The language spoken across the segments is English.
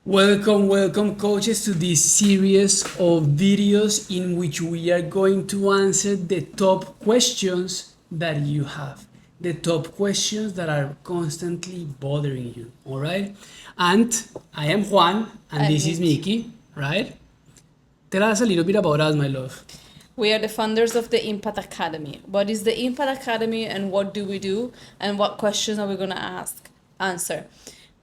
Welcome, coaches, to this series of videos in which we are going to answer the top questions that you have, the top questions that are constantly bothering you. All right, and I am Juan, and this is Miki, right? Tell us a little bit about us, my love. We are the founders of the Impact Academy. What is the Impact Academy and what do we do and what questions are we going to answer?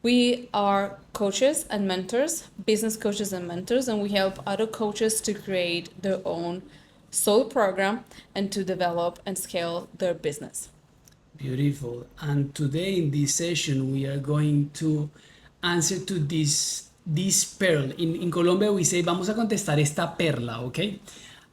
We are coaches and mentors, business coaches and mentors, and we help other coaches to create their own soul program and to develop and scale their business. Beautiful. And today in this session, we are going to answer to this pearl. In Colombia, we say, vamos a contestar esta perla, okay?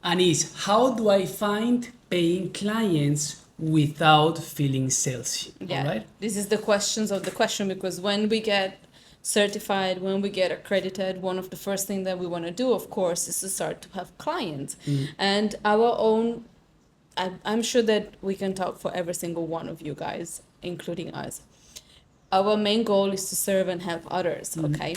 And it's, how do I find paying clients without feeling salesy? Yeah, all right? This is the questions of the question, because when we get certified, when we get accredited, one of the first things that we want to do, of course, is to start to have clients. And our own, I'm sure that we can talk for every single one of you guys, including us. Our main goal is to serve and help others, okay?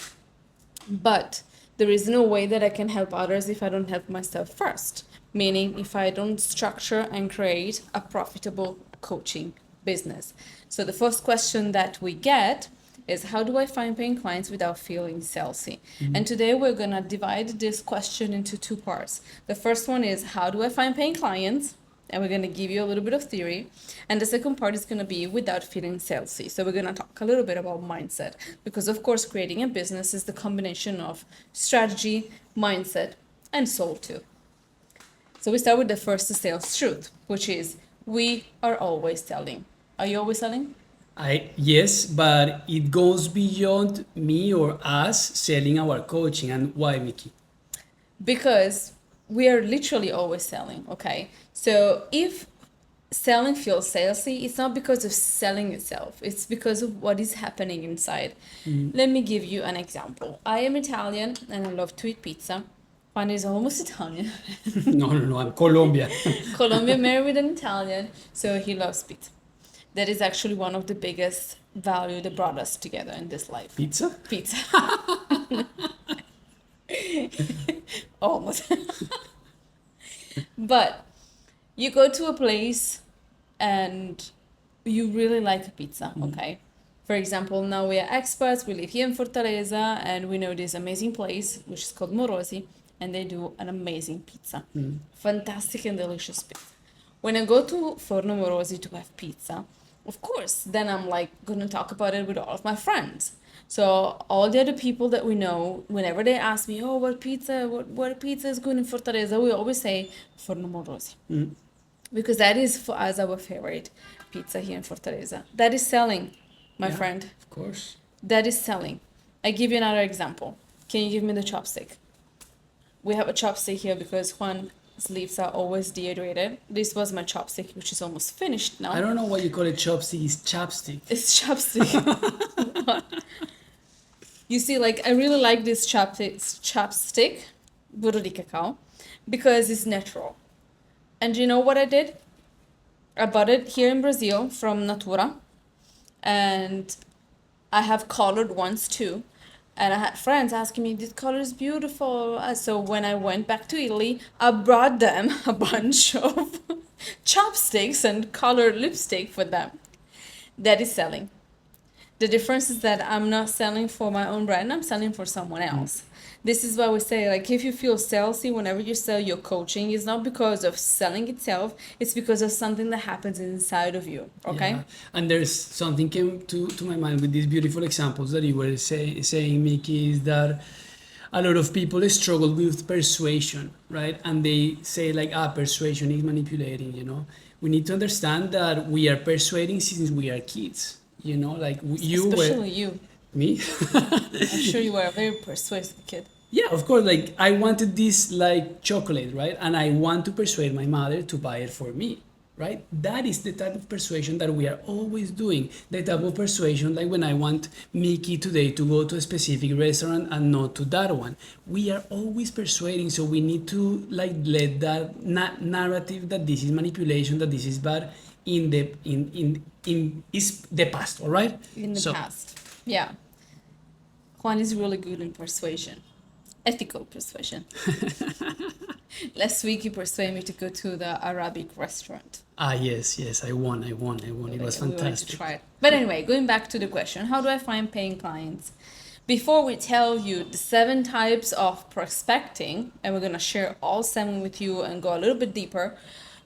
But there is no way that I can help others if I don't help myself first. Meaning, if I don't structure and create a profitable coaching business. So the first question that we get is, how do I find paying clients without feeling salesy? And today we're gonna divide this question into two parts. The first one is, how do I find paying clients? And we're going to give you a little bit of theory. And the second part is going to be without feeling salesy. So we're going to talk a little bit about mindset, because of course creating a business is the combination of strategy, mindset, and soul too. So we start with the first sales truth, which is we are always selling. Are you always selling? Yes, but it goes beyond me or us selling our coaching. And why, Mickey? Because we are literally always selling, okay? So if selling feels salesy, it's not because of selling itself, it's because of what is happening inside. Let me give you an example. I am Italian and I love to eat pizza. Juan is almost Italian. No, I'm Colombia. Colombia married with an Italian, so he loves pizza. That is actually one of the biggest value that brought us together in this life. Pizza? Pizza. Almost. But you go to a place and you really like a pizza, okay? For example, now we are experts, we live here in Fortaleza, and we know this amazing place, which is called Morosi, and they do an amazing pizza. Fantastic and delicious pizza. When I go to Forno Morosi to have pizza, of course, then I'm like gonna talk about it with all of my friends. So all the other people that we know, whenever they ask me, oh, what pizza is good in Fortaleza, we always say Forno Morosi. Because that is for us our favorite pizza here in Fortaleza. That is selling, my friend. Of course. That is selling. I give you another example. Can you give me the chopstick? We have a chopstick here because Juan's lips are always dehydrated. This was my chopstick, which is almost finished now. I don't know why you call it chopstick. It's chapstick. It's chopstick. You see, like, I really like this chopstick, burro di cacao, because it's natural. And you know what I did? I bought it here in Brazil from Natura, and I have colored ones too. And I had friends asking me, this color is beautiful. So when I went back to Italy, I brought them a bunch of chopsticks and colored lipstick for them. That is selling. The difference is that I'm not selling for my own brand, I'm selling for someone else. This is why we say, like, if you feel salesy whenever you sell your coaching, it's not because of selling itself, it's because of something that happens inside of you, okay? Yeah. And there's something came to my mind with these beautiful examples that you were saying, Mickey, is that a lot of people struggle with persuasion, right? And they say like, persuasion is manipulating, you know? We need to understand that we are persuading since we are kids, you know? Like you Especially you. Me? I'm sure you were a very persuasive kid. Yeah, of course. Like I wanted this like chocolate, right? And I want to persuade my mother to buy it for me, right? That is the type of persuasion that we are always doing. The type of persuasion, like when I want Mickey today to go to a specific restaurant and not to that one. We are always persuading, so we need to like let that narrative that this is manipulation, that this is bad, in is the past, all right? In the past, yeah. Juan is really good in persuasion, ethical persuasion. Last week, you persuaded me to go to the Arabic restaurant. Yes, I won. It was We wanted to fantastic. try it. But anyway, going back to the question, how do I find paying clients? Before we tell you the 7 types of prospecting, and we're going to share all 7 with you and go a little bit deeper,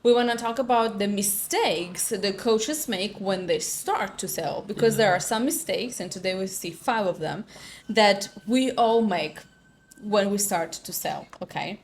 we want to talk about the mistakes the coaches make when they start to sell, because there are some mistakes, and today we see 5 of them, that we all make when we start to sell, okay?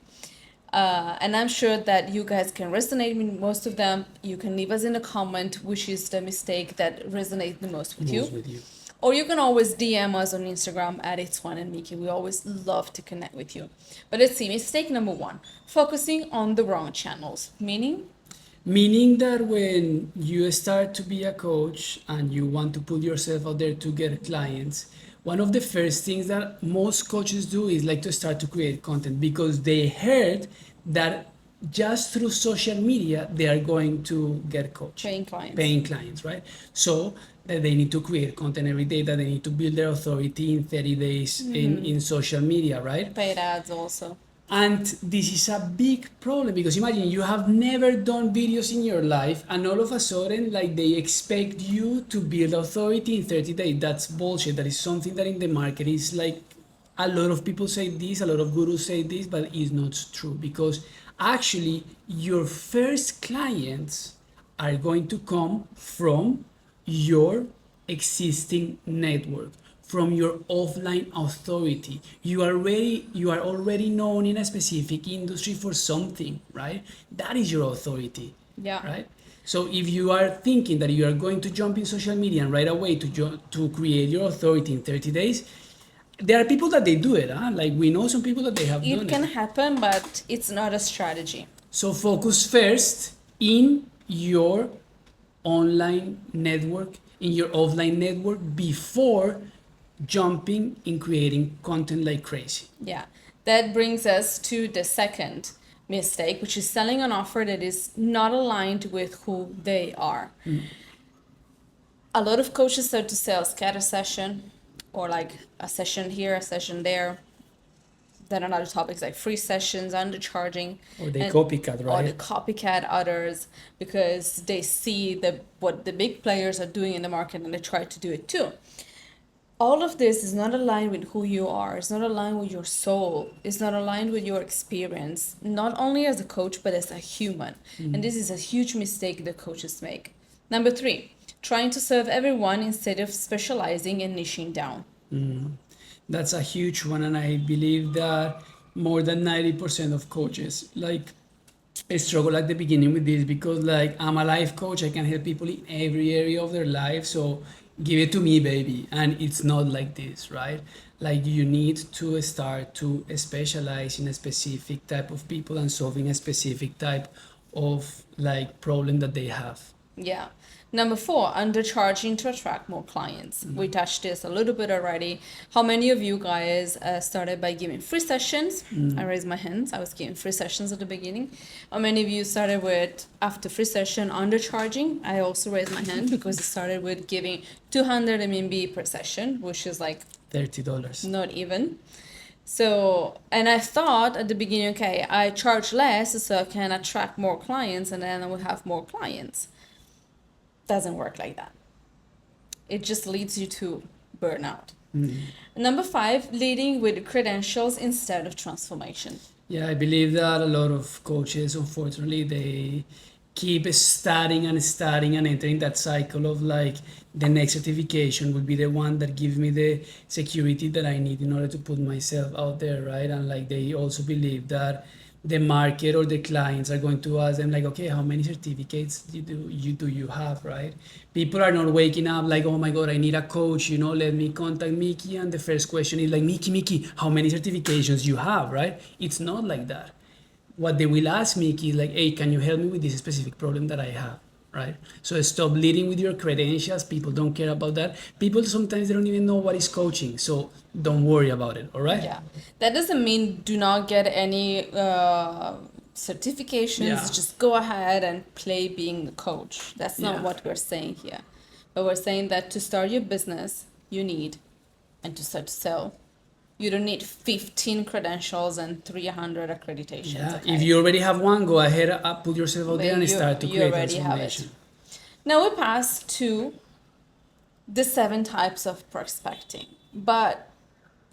And I'm sure that you guys can resonate with most of them. You can leave us in a comment which is the mistake that resonates the most with Most you. with you. Or you can always DM us on Instagram at It's Juan and Miki. We always love to connect with you. But let's see, mistake number 1, focusing on the wrong channels. Meaning that when you start to be a coach and you want to put yourself out there to get clients, one of the first things that most coaches do is like to start to create content, because they heard that just through social media they are going to get coached, paying clients, right? So that they need to create content every day, that they need to build their authority in 30 days in social media, right? Paid ads also. And this is a big problem, because imagine you have never done videos in your life, and all of a sudden like they expect you to build authority in 30 days. That's bullshit. That is something that in the market is like, a lot of people say this, a lot of gurus say this, but it's not true, because actually your first clients are going to come from your existing network, from your offline authority. You are already known in a specific industry for something, right? That is your authority. Yeah. Right? So if you are thinking that you are going to jump in social media and right away to create your authority in 30 days, there are people that they do it, huh? Like we know some people that they have done it. It can happen, but it's not a strategy. So focus first in your online network, in your offline network, before jumping in creating content like crazy. Yeah, that brings us to the second mistake, which is selling an offer that is not aligned with who they are. A lot of coaches start to sell scatter session, or like a session here, a session there. Then another topics like free sessions, undercharging, or they copycat, right? Or the copycat others, because they see what the big players are doing in the market and they try to do it too. All of this is not aligned with who you are. It's not aligned with your soul. It's not aligned with your experience, not only as a coach, but as a human. And this is a huge mistake that coaches make. Number 3, trying to serve everyone instead of specializing and niching down. That's a huge one. And I believe that more than 90% of coaches like struggle at the beginning with this, because like, I'm a life coach, I can help people in every area of their life, so give it to me, baby. And it's not like this, right? Like you need to start to specialize in a specific type of people and solving a specific type of like problem that they have. Yeah. Number 4, undercharging to attract more clients. We touched this a little bit already. How many of you guys started by giving free sessions? I raised my hands. I was giving free sessions at the beginning. How many of you started with, after free session, undercharging? I also raised my hand because I started with giving 200 MB per session, which is like $30. not even. So, and I thought at the beginning, okay, I charge less so I can attract more clients and then I will have more clients. Doesn't work like that. It just leads you to burnout. Number 5, leading with credentials instead of transformation. Yeah, I believe that a lot of coaches, unfortunately, they keep studying and entering that cycle of like, the next certification will be the one that gives me the security that I need in order to put myself out there, right? And like, they also believe that the market or the clients are going to ask them like, okay, how many certificates do you have, right? People are not waking up like, oh my God, I need a coach, let me contact Miki. And the first question is like, Miki, how many certifications you have, right? It's not like that. What they will ask Miki is like, hey, can you help me with this specific problem that I have, right? So stop leading with your credentials. People don't care about that. People sometimes they don't even know what is coaching. So don't worry about it, all right? Yeah. That doesn't mean do not get any certifications. Yeah. Just go ahead and play being the coach. That's not what we're saying here. But we're saying that to start your business, you need, and to start to sell, You don't need 15 credentials and 300 accreditations. Yeah. Okay? If you already have one, go ahead, put yourself out there and You- start to you create already have it. transformation. Now we pass to the 7 types of prospecting. But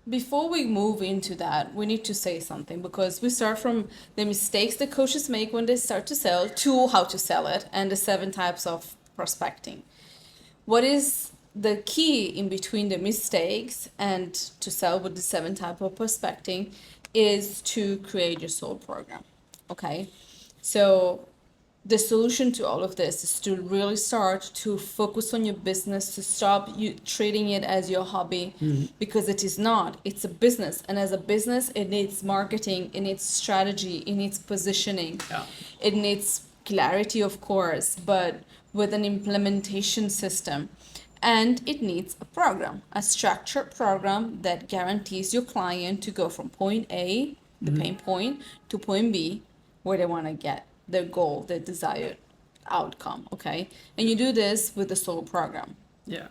before we move into that, we need to say something, because we start from the mistakes that coaches make when they start to sell to how to sell it and the 7 types of prospecting. What is the key in between the mistakes and to sell with the 7 type of prospecting is to create your soul program. Okay? So the solution to all of this is to really start to focus on your business, to stop you treating it as your hobby, because it is not. It's a business, and as a business, it needs marketing, it needs strategy, it needs positioning, Yeah. it needs clarity, of course, but with an implementation system. And it needs a program, a structured program that guarantees your client to go from point A, the pain point, to point B, where they want to get their goal, their desired outcome. Okay, and you do this with the soul program. Yeah.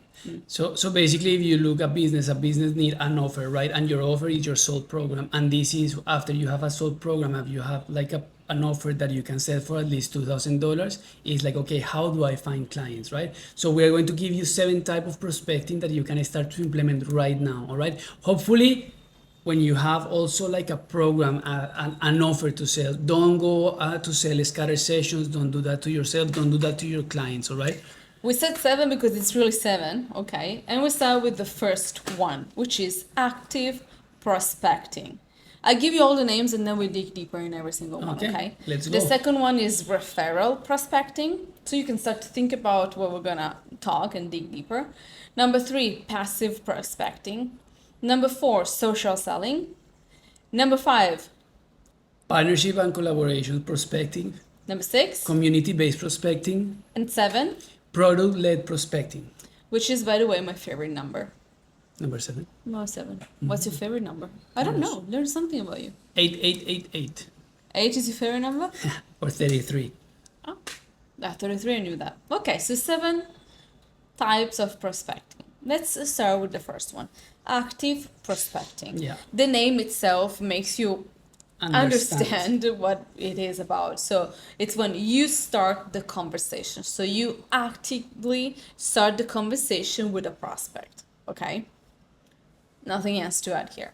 So basically, if you look at a business need an offer, right? And your offer is your sold program. And this is after you have a sold program, if you have like an offer that you can sell for at least $2,000, it's like, okay, how do I find clients, right? So we're going to give you 7 type of prospecting that you can start to implement right now, all right? Hopefully, when you have also like a program, an offer to sell, don't go to sell scatter sessions. Don't do that to yourself. Don't do that to your clients, all right? We said 7 because it's really 7, okay? And we start with the first one, which is active prospecting. I give you all the names and then we dig deeper in every single one, okay? Let's go. The second one is referral prospecting. So you can start to think about what we're gonna talk and dig deeper. Number 3, passive prospecting. Number 4, social selling. Number 5, Partnership and collaboration prospecting, number 6, community-based prospecting, and 7, product-led prospecting. which is, by the way, my favorite number. Number 7. No, 7. What's your favorite number? I don't know. Learn something about you. 8888 8 is your favorite number? or 33. Oh, 33, I knew that. Okay, so 7 types of prospecting. Let's start with the first one. Active prospecting. Yeah. The name itself makes you understand what it is about. So it's when you start the conversation. So you actively start the conversation with a prospect. Okay? Nothing else to add here.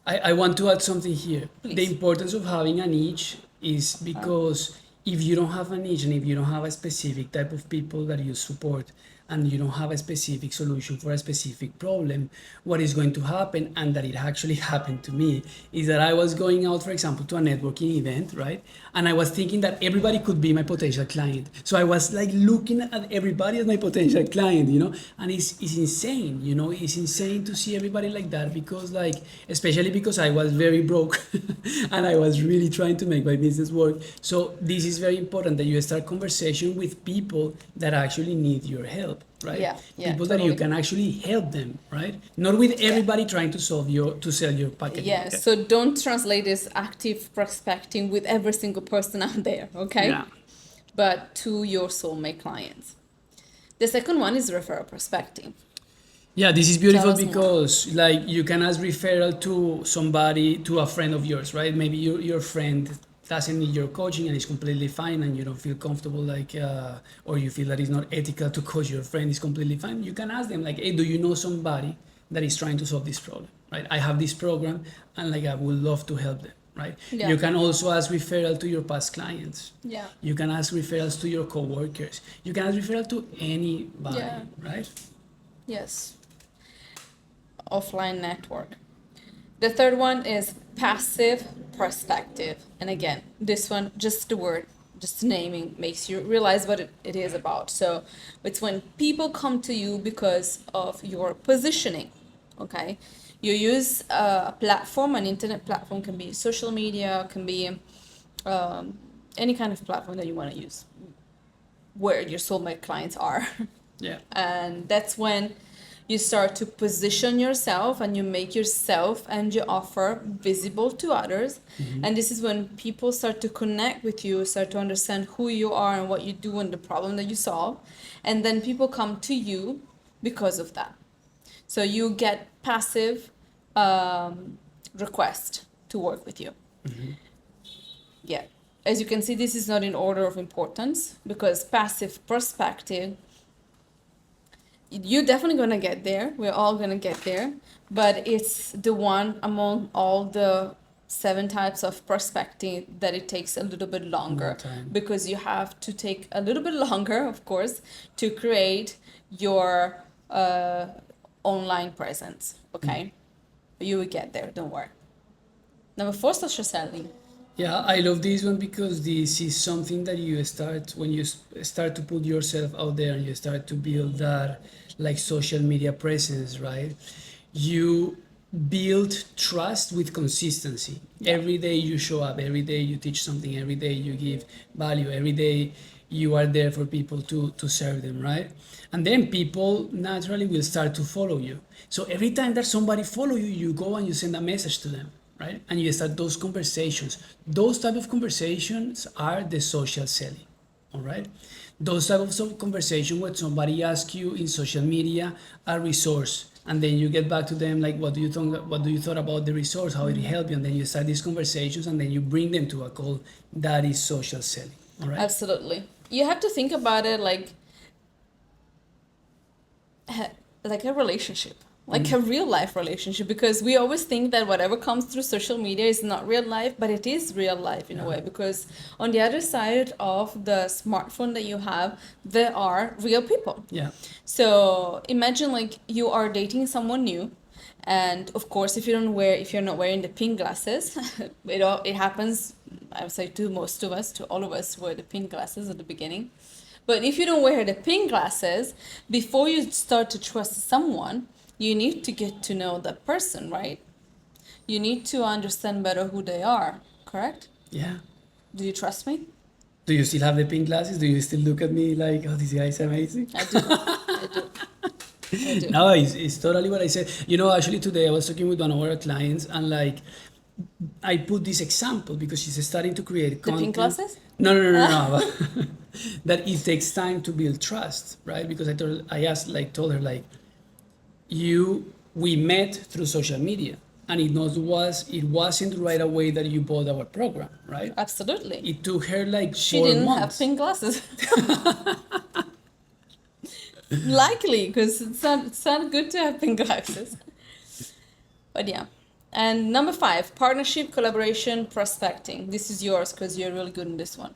I want to add something here. Please. The importance of having a niche is because if you don't have a niche and if you don't have a specific type of people that you support and you don't have a specific solution for a specific problem, what is going to happen, and that it actually happened to me, is that I was going out, for example, to a networking event, right? And I was thinking that everybody could be my potential client. So I was like looking at everybody as my potential client, you know? And it's insane, you know? It's insane to see everybody like that, because like, especially because I was very broke and I was really trying to make my business work. So this is very important, that you start conversation with people that actually need your help, right? Yeah, People that totally. you can actually help them, right? Not with everybody trying to sell your package. Yeah, Okay. so don't translate this active prospecting with every single person out there, okay? Yeah. But to your soulmate clients. The second one is referral prospecting. Yeah, this is beautiful Tell us more. because like you can ask referral to somebody, to a friend of yours, right? Maybe your friend doesn't need your coaching and is completely fine, and you don't feel comfortable, like or you feel that it's not ethical to coach your friend, is completely fine. You can ask them like, hey, do you know somebody that is trying to solve this problem, right? I have this program and like I would love to help them, right? Yeah. You can also ask referral to your past clients. Yeah. You can ask referrals to your coworkers. You can ask referral to anybody, Yeah. right? Yes. Offline network. The third one is passive prospective. And again, this one, just the word, just naming makes you realize what it is about. So it's when people come to you because of your positioning. Okay. You use a platform, an internet platform, can be social media, can be any kind of platform that you want to use, where your soulmate clients are. Yeah. And that's when you start to position yourself and you make yourself and your offer visible to others. And this is when people start to connect with you, start to understand who you are and what you do and the problem that you solve. And then people come to you because of that. So you get passive request to work with you. Yeah. As you can see, this is not in order of importance, because passive prospective, you're definitely going to get there. We're all going to get there. But it's the one among all the 7 types of prospecting that it takes a little bit longer, because you have to take a little bit longer, of course, to create your online presence. Okay. You will get there. Don't worry. Number 4, social selling. Yeah, I love this one because this is something that you start when you start to put yourself out there and you start to build that like social media presence, right? You build trust with consistency. Every day you show up, every day you teach something, every day you give value, every day you are there for people to serve them, right? And then people naturally will start to follow you. So every time that somebody follow you, you go and you send a message to them, right? And you start those conversations. Those type of conversations are the social selling, all right? Those type of conversation where somebody asks you in social media a resource, and then you get back to them like, what do you think? What do you thought about the resource? How it helped you? And then you start these conversations, and then you bring them to a call. That is social selling, all right? Absolutely. You have to think about it like a relationship, like a real life relationship, because we always think that whatever comes through social media is not real life, but it is real life in a way, because on the other side of the smartphone that you have, there are real people. Yeah. So imagine like you are dating someone new, and of course if you're not wearing the pink glasses, it happens, I would say, to most of us, to all of us, wear the pink glasses at the beginning. But if you don't wear the pink glasses, before you start to trust someone, you need to get to know that person, right? You need to understand better who they are, correct? Yeah. Do you trust me? Do you still have the pink glasses? Do you still look at me like, oh, this guy is amazing? I do. I do. I do. No, it's totally what I said. You know, actually today I was talking with one of our clients, and like I put this example because she's starting to create The content. pink glasses? No. That it takes time to build trust, right? Because told her like, we met through social media, and it wasn't right away that you bought our program, right? Absolutely. It took her like She 4 didn't months. have pink glasses. Likely, because it's not good to have pink glasses. But yeah. And number 5, partnership, collaboration, prospecting. This is yours because you're really good in this one.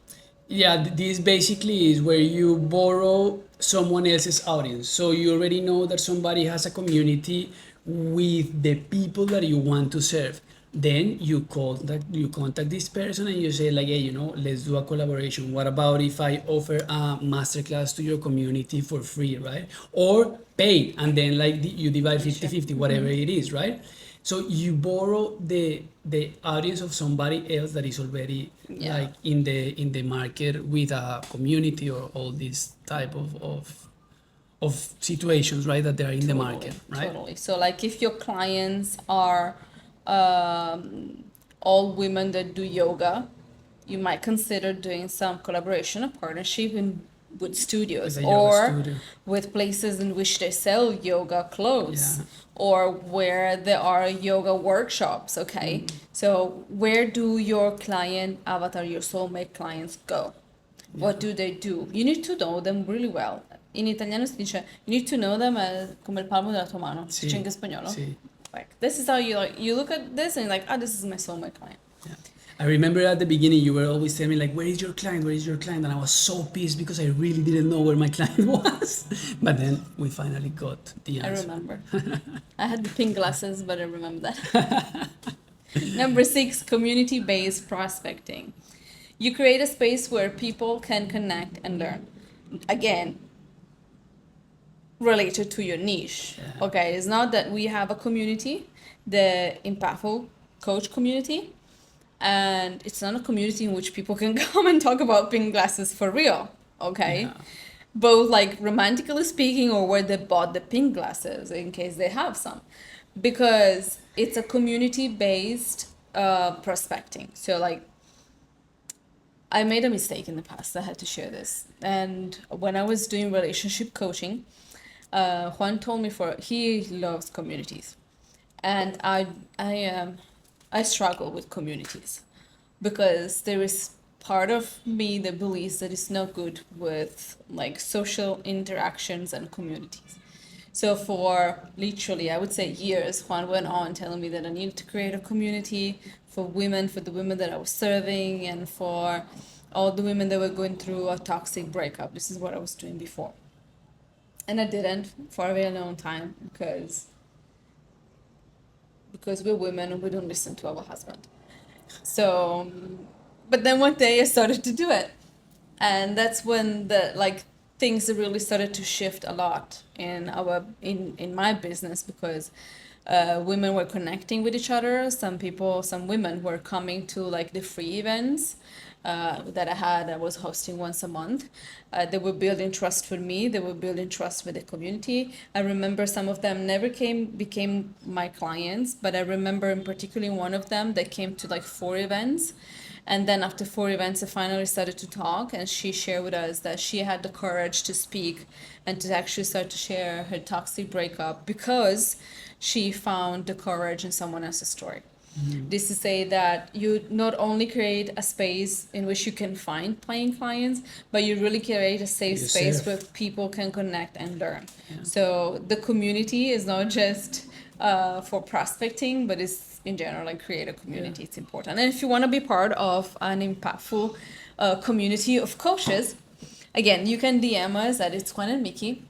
Yeah, this basically is where you borrow someone else's audience. So you already know that somebody has a community with the people that you want to serve. Then you contact this person and you say like, hey, let's do a collaboration. What about if I offer a masterclass to your community for free, right? Or paid, and then like you divide 50-50, whatever it is, right? So you borrow the audience of somebody else that is already like in the market with a community or all these type of situations, right? That they are in the market, right? Totally. So like if your clients are all women that do yoga, you might consider doing some collaboration or partnership with studios, With a yoga or studio. with places in which they sell yoga clothes, Yeah. or where there are yoga workshops. Okay, so where do your client avatar, your soulmate clients go? What do they do? You need to know them really well. In italiano si dice you need to know them come il palmo della tua mano. Si dice anche in spagnolo. Sí. Like this is how you look at this and you're like, this is my soulmate client. Yeah. I remember at the beginning you were always telling me like, where is your client? Where is your client? And I was so pissed because I really didn't know where my client was. But then we finally got the answer. I remember. I had the pink glasses, but I remember that. Number 6, community-based prospecting. You create a space where people can connect and learn. Again, related to your niche. Yeah. Okay, it's not that we have a community, the Impactful Coach community, and it's not a community in which people can come and talk about pink glasses for real. Okay, Yeah. both like romantically speaking, or where they bought the pink glasses in case they have some, because it's a community-based prospecting. So like, I made a mistake in the past. I had to share this. And when I was doing relationship coaching, Juan told me he loves communities. And I struggle with communities because there is part of me that believes that it's not good with like social interactions and communities. So for literally, I would say years, Juan went on telling me that I needed to create a community for women, for the women that I was serving, and for all the women that were going through a toxic breakup. This is what I was doing before. And I didn't for a very long time because we're women and we don't listen to our husband. So, but then one day I started to do it, and that's when the like things really started to shift a lot in my business because women were connecting with each other. Some women were coming to like the free events that I was hosting once a month. They were building trust with me. They were building trust with the community. I remember some of them never became my clients, but I remember in particular one of them that came to like 4 events. And then after 4 events, I finally started to talk, and she shared with us that she had the courage to speak and to actually start to share her toxic breakup because she found the courage in someone else's story. This to say that you not only create a space in which you can find paying clients, but you really create a safe space where people can connect and learn. Yeah. So the community is not just for prospecting, but it's in general like create a community. It's important. And if you want to be part of an impactful community of coaches, again, you can DM us at It's Juan and Mickey.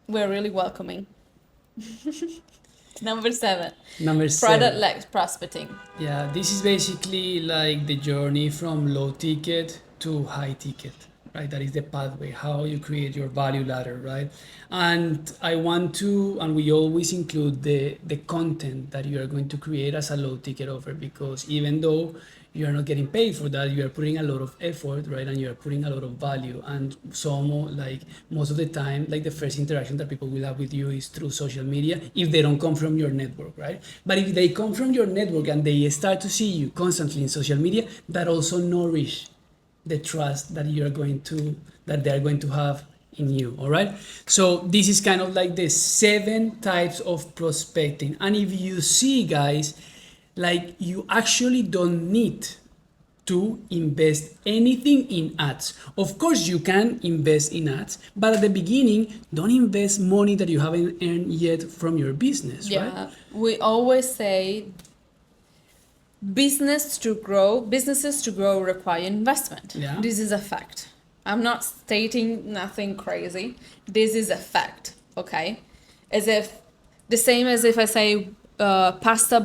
We're really welcoming. Number 7. Number 7. Product-led prospecting. Yeah, this is basically like the journey from low ticket to high ticket, right? That is the pathway, how you create your value ladder, right? And I want to, and we always include the content that you are going to create as a low ticket offer, because even though you are not getting paid for that, you are putting a lot of effort, right? And you are putting a lot of value. And like most of the time, like the first interaction that people will have with you is through social media, if they don't come from your network, right? But if they come from your network and they start to see you constantly in social media, that also nourish the trust that they are going to have in you. All right, so this is kind of like the 7 types of prospecting. And if you see, guys, like you actually don't need to invest anything in ads. Of course you can invest in ads, but at the beginning don't invest money that you haven't earned yet from your business. Right? We always say businesses to grow require investment. Yeah. This is a fact. I'm not stating nothing crazy. This is a fact. Okay, as if the same as if I say pasta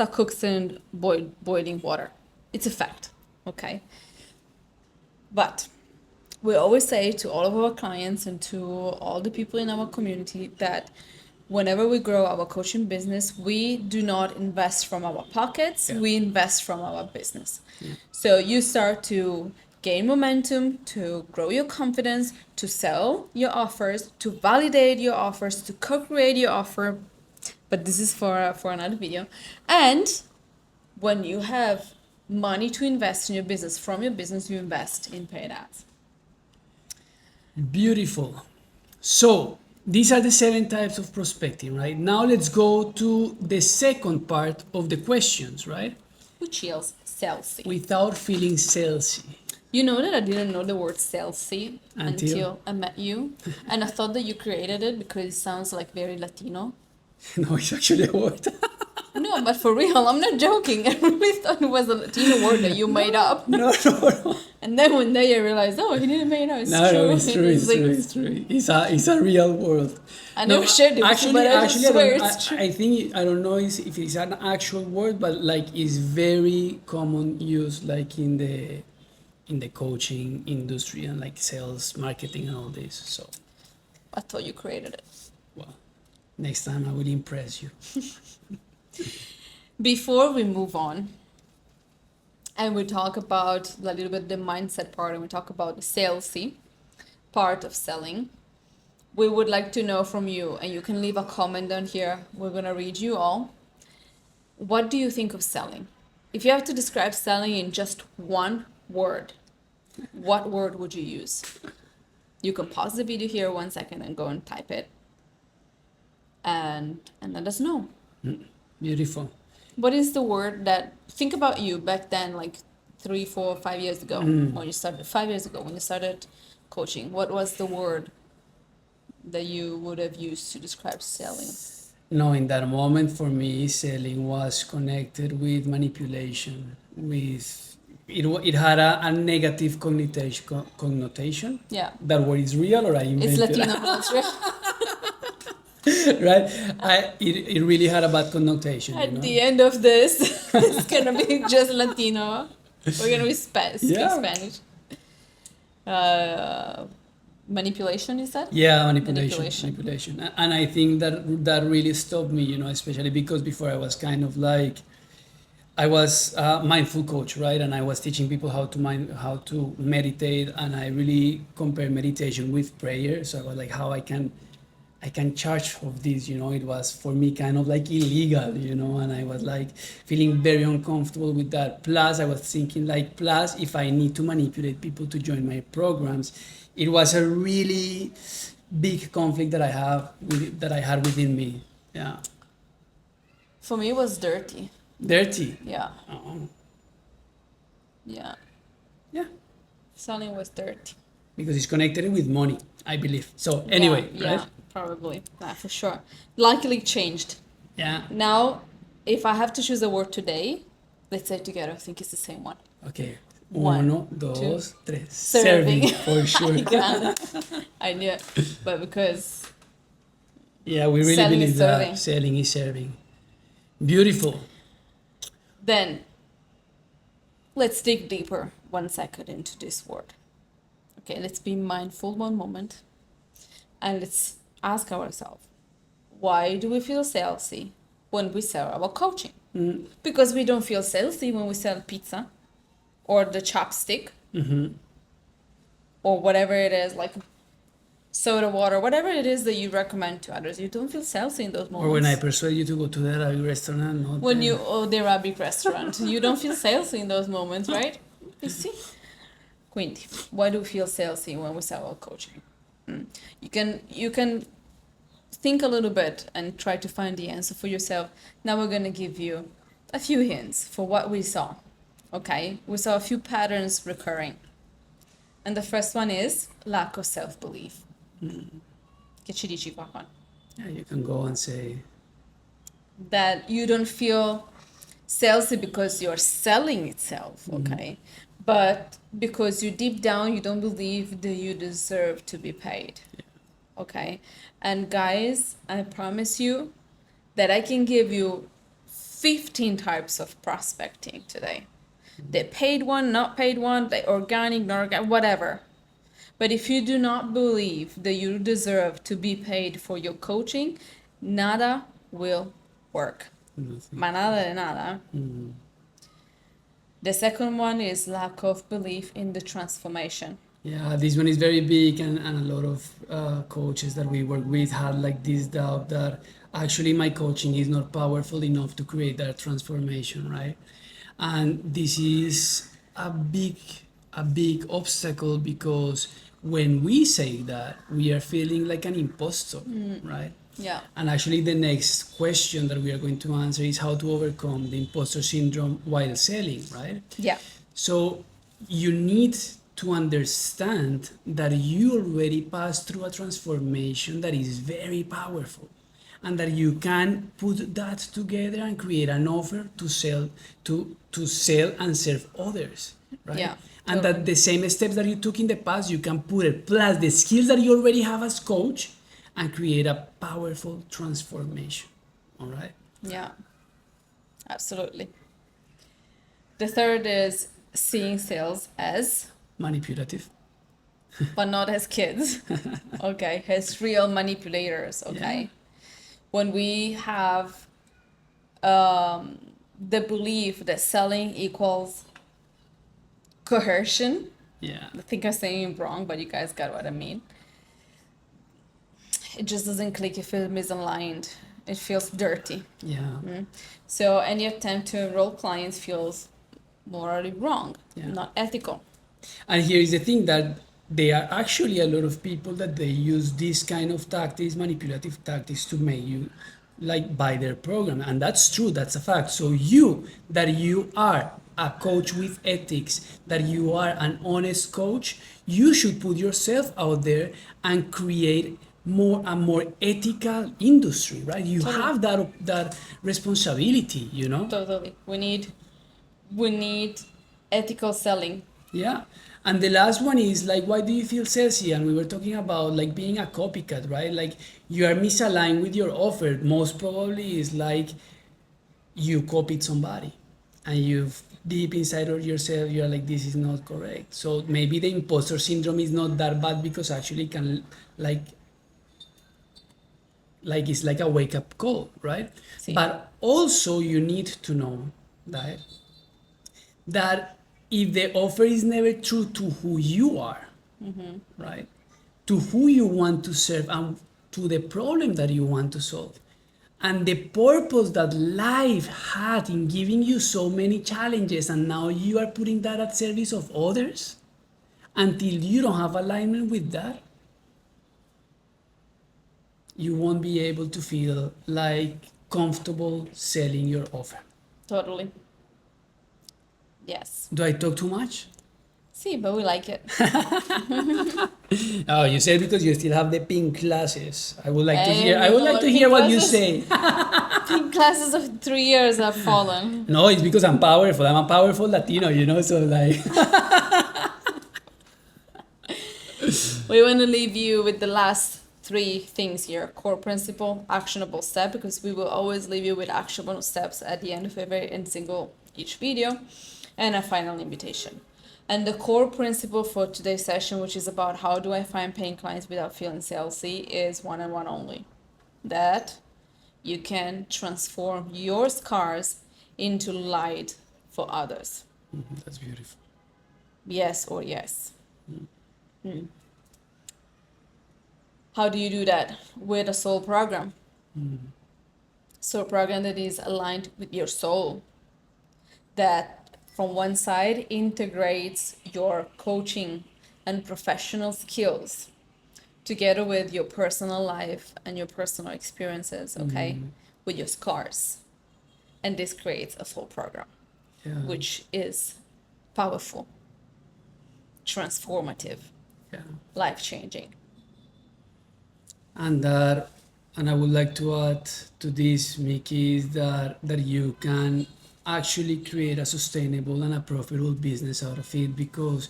cooks in boiling water. It's a fact. Okay, but we always say to all of our clients and to all the people in our community that whenever we grow our coaching business, we do not invest from our pockets. Yeah. We invest from our business. Yeah. So you start to gain momentum, to grow your confidence, to sell your offers, to validate your offers, to co-create your offer. But this is for another video. And when you have money to invest in your business, from your business, you invest in paid ads. Beautiful. So these are the 7 types of prospecting, right? Now let's go to the second part of the questions, right? Which is salesy. Without feeling salesy. You know that I didn't know the word salesy until I met you. And I thought that you created it because it sounds like very Latino. No, it's actually a word. No, but for real, I'm not joking. I really thought it was a Latino word that you made up. No. And then one day I realized, oh, he didn't make it up. It's true. It's true. It's a real word. I never shared it with you, but I just swear it's true. I think, I don't know if it's an actual word, but like it's very common use like in the coaching industry and like sales, marketing and all this. So I thought you created it. Well, next time I will impress you. Before we move on and we talk about a little bit the mindset part and we talk about the salesy part of selling, we would like to know from you, and you can leave a comment down here. We're going to read you all. What do you think of selling? If you have to describe selling in just one word, what word would you use? You can pause the video here 1 second and go and type it. and let us know. Beautiful. What is the word that, think about you back then, like 3, 4, 5 years ago, when you started, 5 years ago, when you started coaching, what was the word that you would have used to describe selling? No, in that moment for me, selling was connected with manipulation, with it had a negative connotation. Yeah. That word is real or I It's invented Latino, but it's real. right? It really had a bad connotation, you At know? the end of this, it's gonna be just Latino. We're gonna be speak Yeah. Spanish. Uh, manipulation, you said? Yeah, manipulation. And I think that really stopped me, you know, especially because before I was kind of like, I was a mindful coach, right? And I was teaching people how to meditate, and I really compare meditation with prayer. So I was like, how I can charge of this, you know. It was for me kind of like illegal, you know, and I was like feeling very uncomfortable with that. Plus, I was thinking like, plus if I need to manipulate people to join my programs, it was a really big conflict that I had within me. Yeah, For me, it was dirty. dirty. Yeah, Oh, yeah. yeah, Selling was dirty. because it's connected with money, I believe. So anyway, Yeah, right? probably. Yeah, for sure. Luckily changed. Yeah. Now, if I have to choose a word today, let's say it together. I think it's the same one. Okay. One, Uno, two. dos, tres. Serving. For sure. I got it. I knew it. But because Yeah, we really Selling believe is that serving. selling is serving. Beautiful. then let's dig deeper 1 second into this word. Okay, let's be mindful one moment and let's ask ourselves, why do we feel salesy when we sell our coaching? Because we don't feel salesy when we sell pizza or the chopstick or whatever it is, like soda water, whatever it is that you recommend to others. You don't feel salesy in those moments. Or when I persuade you to go to the Arabic restaurant, not When the- you the Arabic restaurant, you don't feel salesy in those moments, right? You see? Quindi, why do we feel salesy when we sell our coaching? You can think a little bit and try to find the answer for yourself. Now we're gonna give you a few hints for what we saw. Okay, we saw a few patterns recurring, and the first one is lack of self-belief. Che ci dici, Papan? Yeah, you can go and say, That you don't feel salesy because you're selling itself, okay? But because you deep down you don't believe that you deserve to be paid. Okay? And guys, I promise you that I can give you 15 types of prospecting today. The paid one, not paid one, the organic, not organic, whatever. But if you do not believe that you deserve to be paid for your coaching, nada will work. Ma nada de nada. The second one is lack of belief in the transformation. yeah, this one is very big, and a lot of coaches that we work with had like this doubt that actually my coaching is not powerful enough to create that transformation, right? And this is a big obstacle because when we say that, we are feeling like an imposter, right? Yeah. And actually, the next question that we are going to answer is how to overcome the imposter syndrome while selling, right? Yeah. So you need to understand that you already passed through a transformation that is very powerful, and that you can put that together and create an offer to sell and serve others, right? Yeah, And totally. that the same steps that you took in the past, you can put it plus the skills that you already have as coach and create a powerful transformation. All right. Yeah. Absolutely. The third is seeing sales as, Manipulative. but not as kids. Okay, as real manipulators. Okay. When we have the belief that selling equals coercion, Yeah. I think I'm saying it wrong, but you guys got what I mean. It just doesn't click. It feels misaligned. It feels dirty. Yeah. So any attempt to enroll clients feels morally wrong, Yeah. not ethical. And here is the thing that there are actually a lot of people that they use this kind of tactics, manipulative tactics, to make you like buy their program, and that's true, that's a fact. So you, that you are a coach with ethics, that you are an honest coach, you should put yourself out there and create more ethical industry, right? You Totally. have that responsibility, you know. Totally. We need ethical selling. Yeah. And the last one is like, why do you feel salesy? And we were talking about like being a copycat, right? Like you are misaligned with your offer. Most probably is like you copied somebody and you've deep inside of yourself, you're like, this is not correct. So maybe the imposter syndrome is not that bad, because actually it can like it's like a wake up call, right? Sí. But also you need to know that if the offer is never true to who you are, right, to who you want to serve and to the problem that you want to solve, and the purpose that life had in giving you so many challenges, and now you are putting that at service of others, until you don't have alignment with that, you won't be able to feel like comfortable selling your offer. Totally. Yes. Do I talk too much? Sí, but we like it. Oh, you said because you still have the pink glasses. I would like to hear. And I would like to hear pink what you glasses? say. Pink classes of 3 years have fallen. No, it's because I'm powerful. I'm a powerful Latino, you know. So like, We want to leave you with the last 3 things here: core principle, actionable step, because we will always leave you with actionable steps at the end of each video, and a final invitation. And the core principle for today's session, which is about how do I find paying clients without feeling salesy, is one and one only: that you can transform your scars into light for others. that's beautiful. Yes or yes. How do you do that? With a soul program. Soul program that is aligned with your soul, that from one side integrates your coaching and professional skills together with your personal life and your personal experiences, okay, with your scars. And this creates a soul program, Yeah. which is powerful, transformative, Yeah. life-changing. And I would like to add to this, Mickey, is that you can actually create a sustainable and a profitable business out of it, because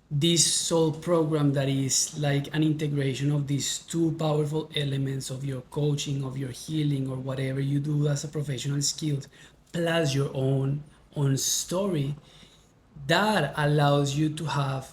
this soul program that is like an integration of these 2 powerful elements of your coaching, of your healing, or whatever you do as a professional skill, plus your own story, that allows you to have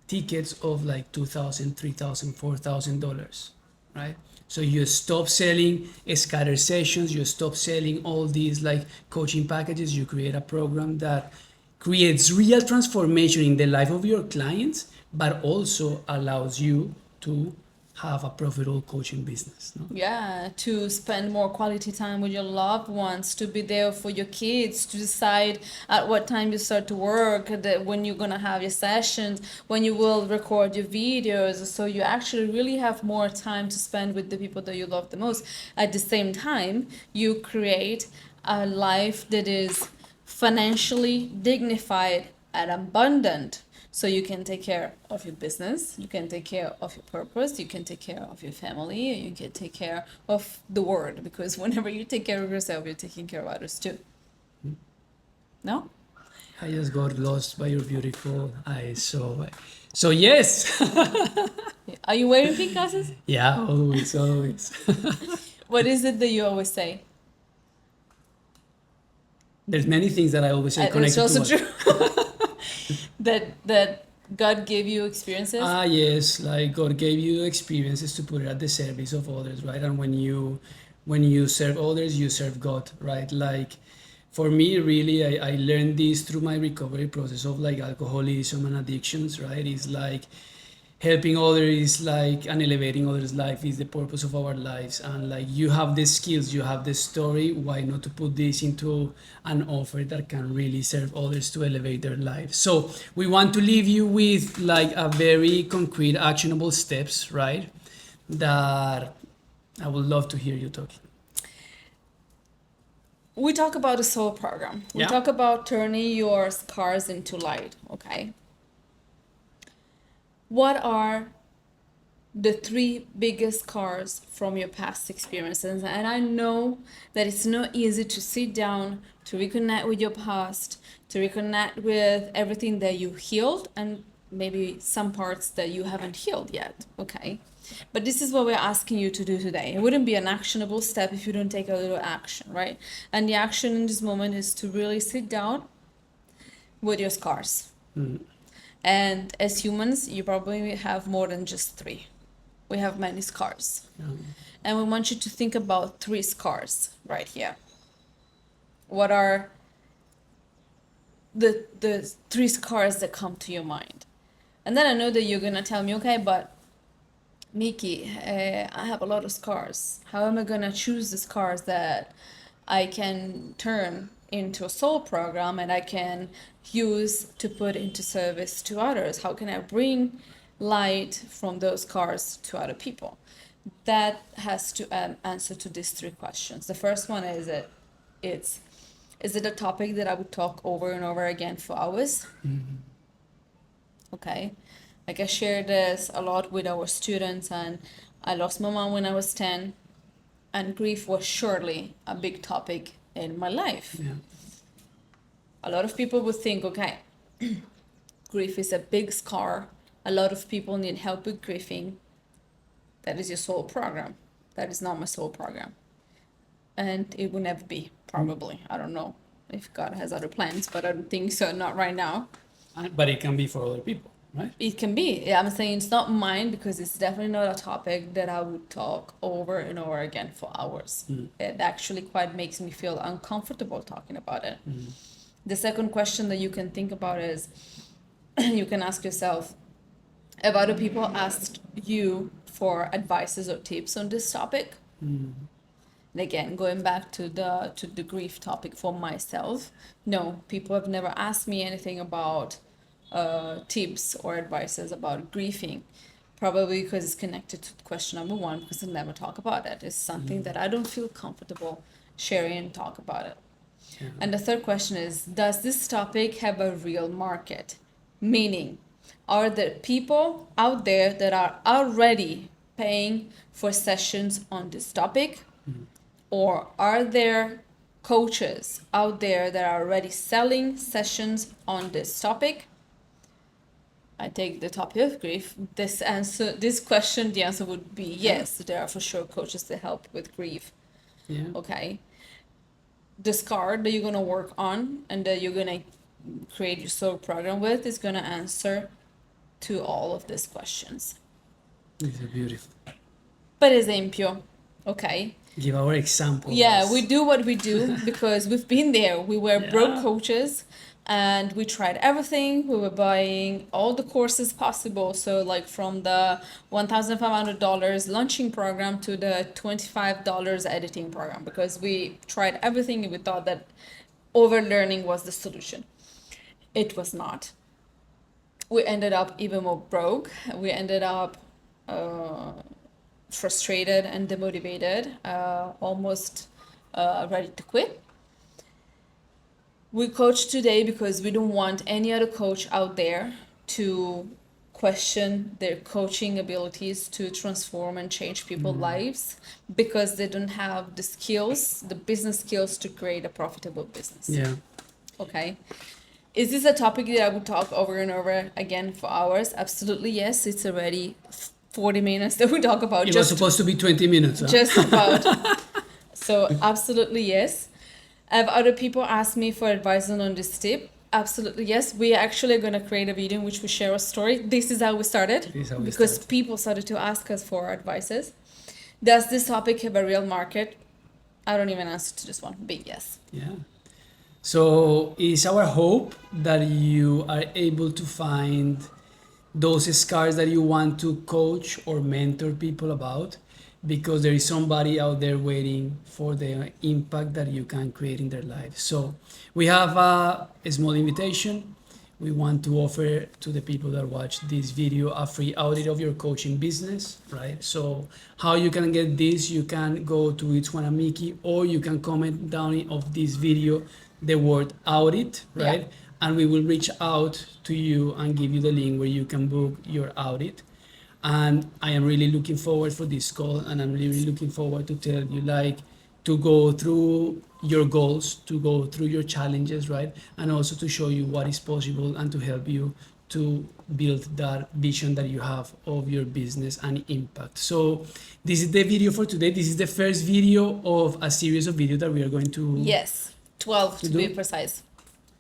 tickets of like $2,000, $3,000, $4,000, right? So you stop selling scattered sessions, you stop selling all these like coaching packages, you create a program that creates real transformation in the life of your clients, but also allows you to have a profitable coaching business. No? Yeah, to spend more quality time with your loved ones, to be there for your kids, to decide at what time you start to work, that when you're gonna have your sessions, when you will record your videos, so you actually really have more time to spend with the people that you love the most. At the same time, you create a life that is financially dignified and abundant. So you can take care of your business, you can take care of your purpose, you can take care of your family, and you can take care of the world. Because whenever you take care of yourself, you're taking care of others too. No? I just got lost by your beautiful eyes. So yes. Are you wearing pink glasses? Yeah, always. What is it that you always say? There's many things that I always say And connected it's also to what- true. that God gave you experiences. Yes, like God gave you experiences to put it at the service of others, right? And when you serve others, you serve God, right? Like for me, really, I learned this through my recovery process of like alcoholism and addictions, right? It's like helping others is like, and elevating others' life is the purpose of our lives. And like, you have the skills, you have the story, why not to put this into an offer that can really serve others to elevate their lives? So we want to leave you with like a very concrete, actionable steps, right? That I would love to hear you talking. We talk about a soul program. We Yeah. talk about turning your scars into light, okay? What are the three biggest scars from your past experiences? And I know that it's not easy to sit down, to reconnect with your past, to reconnect with everything that you healed, and maybe some parts that you haven't healed yet, okay? But this is what we're asking you to do today. It wouldn't be an actionable step if you don't take a little action, right? And the action in this moment is to really sit down with your scars. And as humans, you probably have more than just three. We have many scars. And we want you to think about three scars right here. What are the three scars that come to your mind? And then I know that you're going to tell me, okay, but Miki, I have a lot of scars. How am I going to choose the scars that I can turn into a soul program and I can use to put into service to others? How can I bring light from those scars to other people? That has to answer to these three questions. The first one is is it a topic that I would talk over and over again for hours? Okay. Like I share this a lot with our students, and I lost my mom when I was 10, and grief was surely a big topic in my life. Yeah. A lot of people would think, okay, grief is a big scar. A lot of people need help with grieving. That is your soul program. That is not my soul program. And it will never be, probably. I don't know if God has other plans, but I don't think so, not right now. But it can be for other people, right? It can be. Yeah, I'm saying it's not mine because it's definitely not a topic that I would talk over and over again for hours. It actually quite makes me feel uncomfortable talking about it. The second question that you can think about is you can ask yourself, have other people asked you for advices or tips on this topic? And again, going back to the grief topic for myself, no, people have never asked me anything about tips or advices about grieving, probably because it's connected to question number one, because I never talk about it. It's something that I don't feel comfortable sharing and talk about it. Yeah. And the third question is, does this topic have a real market? Meaning, are there people out there that are already paying for sessions on this topic? Or are there coaches out there that are already selling sessions on this topic? I take the topic of grief. This question, the answer would be yes. There are for sure coaches that help with grief. Yeah. Okay. The scar that you're gonna work on and that you're gonna create your soul program with is gonna answer to all of these questions. These are beautiful. Per esempio, okay. Give our example. Yeah, we do what we do because we've been there. We were Yeah. broke coaches and we tried everything. We were buying all the courses possible. So like from the $1,500 launching program to the $25 editing program, because we tried everything and we thought that overlearning was the solution. It was not. We ended up even more broke. We ended up frustrated and demotivated, almost ready to quit. We coach today because we don't want any other coach out there to question their coaching abilities to transform and change people's lives because they don't have the skills, the business skills to create a profitable business. Yeah. Okay. Is this a topic that I would talk over and over again for hours? Absolutely yes. It's already 40 minutes that we talk about. It was supposed to be 20 minutes. Huh? Just about. So absolutely yes. Have other people asked me for advice on this tip? Absolutely yes. We actually are going to create a video in which we share a story. This is how we started. Because people started to ask us for advices. Does this topic have a real market? I don't even answer to this one. Big yes. Yeah. So it's our hope that you are able to find those scars that you want to coach or mentor people about, because there is somebody out there waiting for the impact that you can create in their life. So we have a small invitation. We want to offer to the people that watch this video a free audit of your coaching business, right? So how you can get this, you can go to It's Juan and Mickey, or you can comment down of this video the word audit, right? Yeah. And we will reach out to you and give you the link where you can book your audit. And I am really looking forward for this call, and I'm really looking forward to tell you, like, to go through your goals, to go through your challenges, right? And also to show you what is possible and to help you to build that vision that you have of your business and impact. So this is the video for today. This is the first video of a series of videos that we are going to Yes, 12 to be do. precise.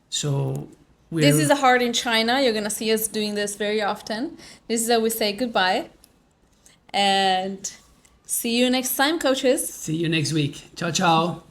So This we're is a heart in China. You're gonna see us doing this very often. This is how we say goodbye. And see you next time, coaches. see you next week. Ciao, ciao.